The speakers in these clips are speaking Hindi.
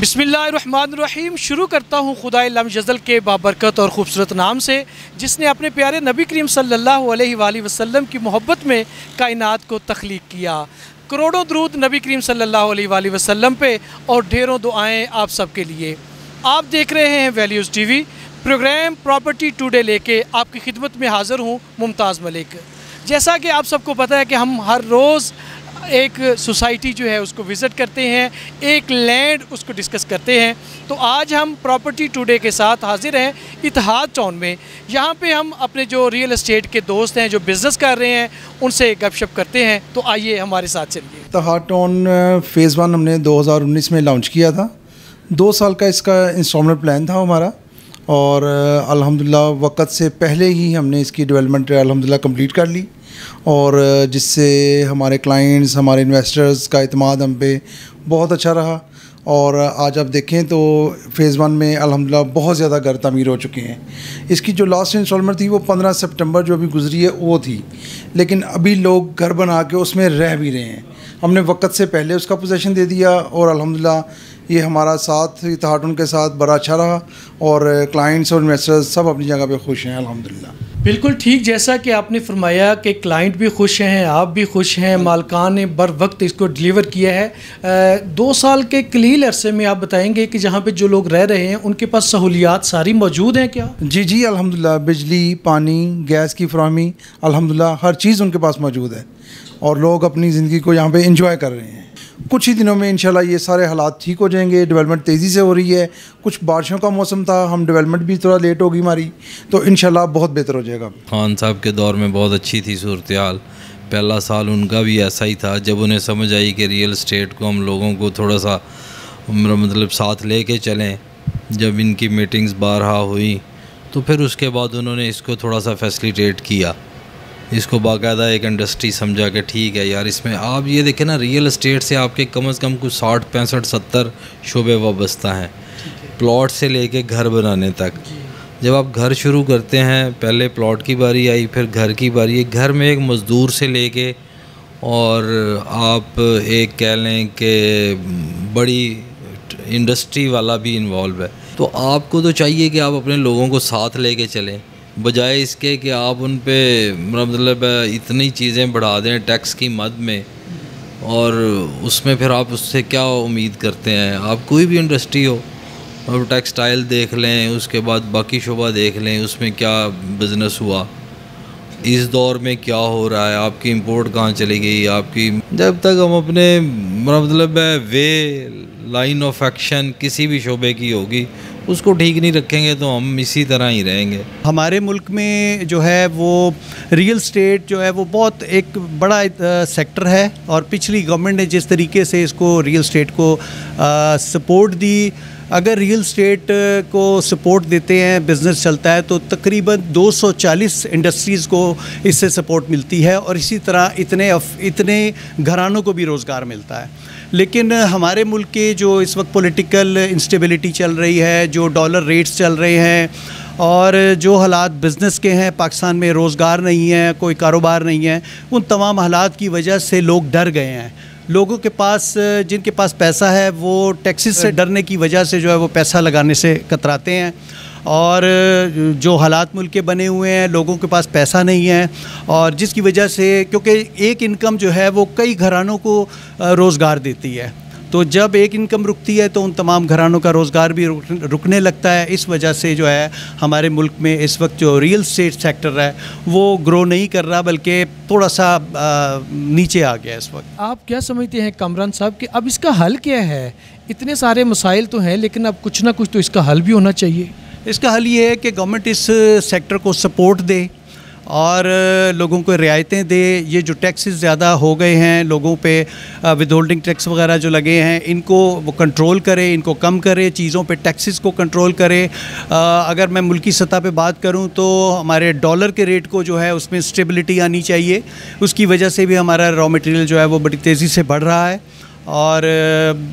बिस्मिल्लाहिर्रहमानिर्रहीम। शुरू करता हूँ खुदाए लम यज़ल के बाबरकत और ख़ूबसूरत नाम से, जिसने अपने प्यारे नबी करीम सल्लल्लाहु अलैहि वसल्लम की मोहब्बत में कायनात को तख्लीक किया। करोड़ों दरूद नबी करीम सल्लल्लाहु अलैहि वसल्लम पे और ढेरों दुआएं आप सब के लिए। आप देख रहे हैं values TV. Programme property today लेके आपकी खिदमत में हाज़िर हूँ मुमताज़ मलिक। जैसा कि आप सबको पता है कि हम हर रोज़ एक सोसाइटी जो है उसको विज़िट करते हैं, एक लैंड उसको डिस्कस करते हैं। तो आज हम प्रॉपर्टी टुडे के साथ हाज़िर हैं इत्तेहाद टाउन में। यहाँ पे हम अपने जो रियल एस्टेट के दोस्त हैं जो बिज़नेस कर रहे हैं उनसे गपशप करते हैं। तो आइए हमारे साथ चलिए। इत्तेहाद टाउन फ़ेज़ 1 हमने 2019 में लॉन्च किया था। 2 साल का इसका इंस्टॉलमेंट प्लान था हमारा, और अल्हम्दुलिल्लाह वक्त से पहले ही हमने इसकी डेवलपमेंट अल्हम्दुलिल्लाह कंप्लीट कर ली, और जिससे हमारे क्लाइंट्स, हमारे इन्वेस्टर्स का इत्मीनान हम पे बहुत अच्छा रहा। और आज आप देखें तो फ़ेज़ 1 में अल्हम्दुलिल्लाह बहुत ज़्यादा घर तमीर हो चुके हैं। इसकी जो लास्ट इंस्टॉलमेंट थी वो 15 सितंबर जो अभी गुजरी है वो थी, लेकिन अभी लोग घर बना के उसमें रह भी रहे हैं। हमने वक्त से पहले उसका पोजीशन दे दिया, और अल्हम्दुलिल्लाह ये हमारा साथ इत्तेहाद के साथ बड़ा अच्छा रहा, और क्लाइंट्स और इन्वेस्टर्स सब अपनी जगह पे खुश हैं अल्हम्दुलिल्लाह। बिल्कुल ठीक, जैसा कि आपने फरमाया कि क्लाइंट भी खुश हैं, आप भी खुश हैं, मालकान ने बर वक्त इसको डिलीवर किया है। 2 साल के कलील अरसे में आप बताएंगे कि जहाँ पे जो लोग रह रहे हैं उनके पास सहूलियात सारी मौजूद हैं क्या? जी अल्हम्दुलिल्लाह, बिजली, पानी, गैस की फराहमी अल्हम्दुलिल्लाह हर चीज़ उनके पास मौजूद है, और लोग अपनी ज़िंदगी को यहाँ पे इंजॉय कर रहे हैं। कुछ ही दिनों में इंशाल्लाह ये सारे हालात ठीक हो जाएंगे। डेवलपमेंट तेज़ी से हो रही है, कुछ बारिशों का मौसम था, हम डेवलपमेंट भी थोड़ा लेट होगी हमारी, तो इंशाल्लाह बहुत बेहतर हो जाएगा। खान साहब के दौर में बहुत अच्छी थी सूरत हाल। पहला साल उनका भी ऐसा ही था, जब उन्हें समझ आई कि रियल एस्टेट को हम लोगों को थोड़ा सा मतलब साथ लेके चलें। जब इनकी मीटिंग्स बारहा हुई तो फिर उसके बाद उन्होंने इसको थोड़ा सा फैसिलिटेट किया, इसको बाकायदा एक इंडस्ट्री समझा कि ठीक है यार, इसमें आप ये देखें ना, रियल एस्टेट से आपके कम से कम कुछ 60, 65, 70 शोबे वाबस्ता हैं, प्लॉट से लेके घर बनाने तक। जब आप घर शुरू करते हैं, पहले प्लॉट की बारी आई, फिर घर की बारी है। घर में एक मज़दूर से लेके और आप एक कह लें कि बड़ी इंडस्ट्री वाला भी इन्वॉल्व है। तो आपको तो चाहिए कि आप अपने लोगों को साथ लेके चलें, बजाय इसके कि आप उन पे मतलब इतनी चीज़ें बढ़ा दें टैक्स की मद में, और उसमें फिर आप उससे क्या उम्मीद करते हैं। आप कोई भी इंडस्ट्री हो, अब टेक्सटाइल देख लें, उसके बाद बाकी शोबा देख लें, उसमें क्या बिज़नेस हुआ, इस दौर में क्या हो रहा है, आपकी इंपोर्ट कहाँ चली गई आपकी। जब तक हम अपने मतलब वे लाइन ऑफ एक्शन किसी भी शोबे की होगी उसको ठीक नहीं रखेंगे तो हम इसी तरह ही रहेंगे। हमारे मुल्क में जो है वो रियल स्टेट जो है वो बहुत एक बड़ा सेक्टर है, और पिछली गवर्नमेंट ने जिस तरीके से इसको रियल स्टेट को सपोर्ट दी, अगर रियल स्टेट को सपोर्ट देते हैं, बिज़नेस चलता है, तो तकरीबन 240 इंडस्ट्रीज़ को इससे सपोर्ट मिलती है, और इसी तरह इतने घरानों को भी रोज़गार मिलता है। लेकिन हमारे मुल्क के जो इस वक्त पॉलिटिकल इंस्टेबिलिटी चल रही है, जो डॉलर रेट्स चल रहे हैं, और जो हालात बिज़नेस के हैं, पाकिस्तान में रोज़गार नहीं है, कोई कारोबार नहीं है, उन तमाम हालात की वजह से लोग डर गए हैं। लोगों के पास, जिनके पास पैसा है, वो टैक्सेस से डरने की वजह से जो है वो पैसा लगाने से कतराते हैं, और जो हालात मुल्क के बने हुए हैं, लोगों के पास पैसा नहीं है, और जिसकी वजह से, क्योंकि एक इनकम जो है वो कई घरानों को रोज़गार देती है, तो जब एक इनकम रुकती है तो उन तमाम घरानों का रोज़गार भी रुकने लगता है। इस वजह से जो है हमारे मुल्क में इस वक्त जो रियल एस्टेट सेक्टर है वो ग्रो नहीं कर रहा, बल्कि थोड़ा सा नीचे आ गया इस वक्त। आप क्या समझते हैं कामरान साहब कि अब इसका हल क्या है? इतने सारे मसाइल तो हैं, लेकिन अब कुछ ना कुछ तो इसका हल भी होना चाहिए। इसका हल ये है कि गवर्नमेंट इस सेक्टर को सपोर्ट दे और लोगों को रियायतें दे। ये जो टैक्सेस ज़्यादा हो गए हैं लोगों पे, विद होल्डिंग टैक्स वगैरह जो लगे हैं, इनको वो कंट्रोल करे, इनको कम करे, चीज़ों पे टैक्सेस को कंट्रोल करे। अगर मैं मुल्की सतह पे बात करूं तो हमारे डॉलर के रेट को जो है उसमें स्टेबिलिटी आनी चाहिए। उसकी वजह से भी हमारा रॉ मटेरियल जो है वो बड़ी तेज़ी से बढ़ रहा है, और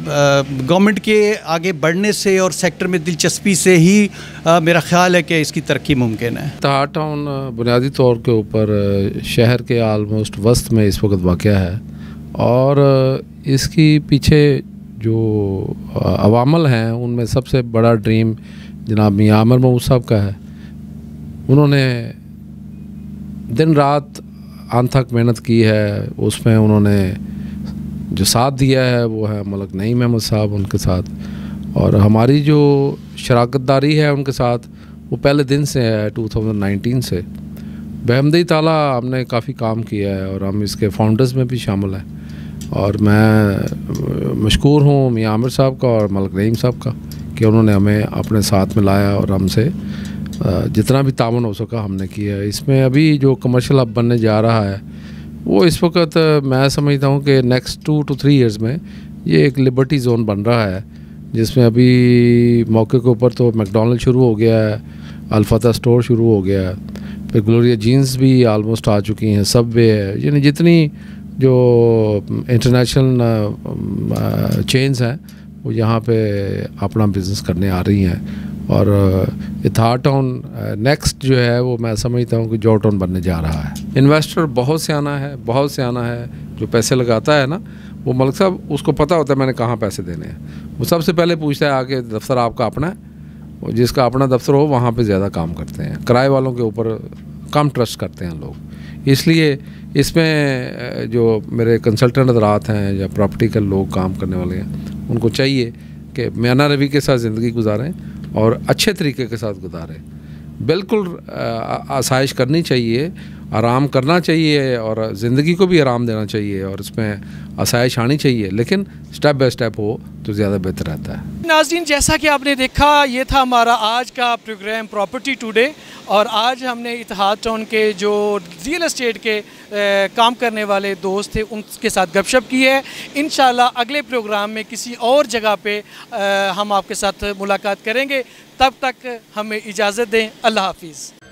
गवर्नमेंट के आगे बढ़ने से और सेक्टर में दिलचस्पी से ही मेरा ख़्याल है कि इसकी तरक्की मुमकिन है। इत्तेहाद टाउन बुनियादी तौर के ऊपर शहर के आलमोस्ट वस्त में इस वक्त वाक़या है, और इसकी पीछे जो अवामल हैं उनमें सबसे बड़ा ड्रीम जनाब मियां आमिर महमूद साहब का है। उन्होंने दिन रात अनथक मेहनत की है, उसमें उन्होंने जो साथ दिया है वो है मलक नईम अहमद साहब उनके साथ, और हमारी जो शराकतदारी है उनके साथ वो पहले दिन से है 2019 से। बेहमदी ताला हमने काफ़ी काम किया है और हम इसके फाउंडर्स में भी शामिल हैं, और मैं मशकूर हूँ मियां आमिर साहब का और मलक नईम साहब का कि उन्होंने हमें अपने साथ में लाया और हमसे जितना भी तावन हो सका हमने किया है। इसमें अभी जो कमर्शियल हब बनने जा रहा है वो इस वक्त मैं समझता हूँ कि नेक्स्ट 2 to 3 ईयर्स में ये एक लिबर्टी जोन बन रहा है, जिसमें अभी मौके के ऊपर तो मैकडॉनल्ड शुरू हो गया है, अल्फता स्टोर शुरू हो गया है, फिर ग्लोरिया जीन्स भी आलमोस्ट आ चुकी हैं, सबवे है, यानी जितनी जो इंटरनेशनल चेन्स हैं वो यहाँ पे अपना बिज़नेस करने आ रही हैं। और इथार टाउन नेक्स्ट जो है वो मैं समझता हूँ कि जॉर्ज टाउन बनने जा रहा है। इन्वेस्टर बहुत सियाना है, बहुत सियाना है, जो पैसे लगाता है ना वो मलिक साहब उसको पता होता है मैंने कहाँ पैसे देने हैं। वो सबसे पहले पूछता है आके दफ्तर आपका अपना है, और जिसका अपना दफ्तर हो वहाँ पे ज़्यादा काम करते हैं, किराए वालों के ऊपर कम ट्रस्ट करते हैं लोग। इसलिए इसमें जो मेरे कंसल्टेंट हज़रात हैं या प्रॉपर्टी के लोग काम करने वाले हैं उनको चाहिए कि मियाना रवि के साथ ज़िंदगी गुजारें और अच्छे तरीके के साथ गुजारें। बिल्कुल आसाइश करनी चाहिए, आराम करना चाहिए और ज़िंदगी को भी आराम देना चाहिए और इसमें आसाइश आनी चाहिए, लेकिन स्टेप बाय स्टेप हो तो ज़्यादा बेहतर रहता है। नाज़रीन, जैसा कि आपने देखा ये था हमारा आज का प्रोग्राम प्रॉपर्टी टुडे, और आज हमने इतिहाद टाउन के जो रियल एस्टेट के काम करने वाले दोस्त थे उनके साथ गपशप की है। इंशाल्लाह अगले प्रोग्राम में किसी और जगह पे हम आपके साथ मुलाकात करेंगे। तब तक हमें इजाज़त दें। अल्लाह हाफिज़।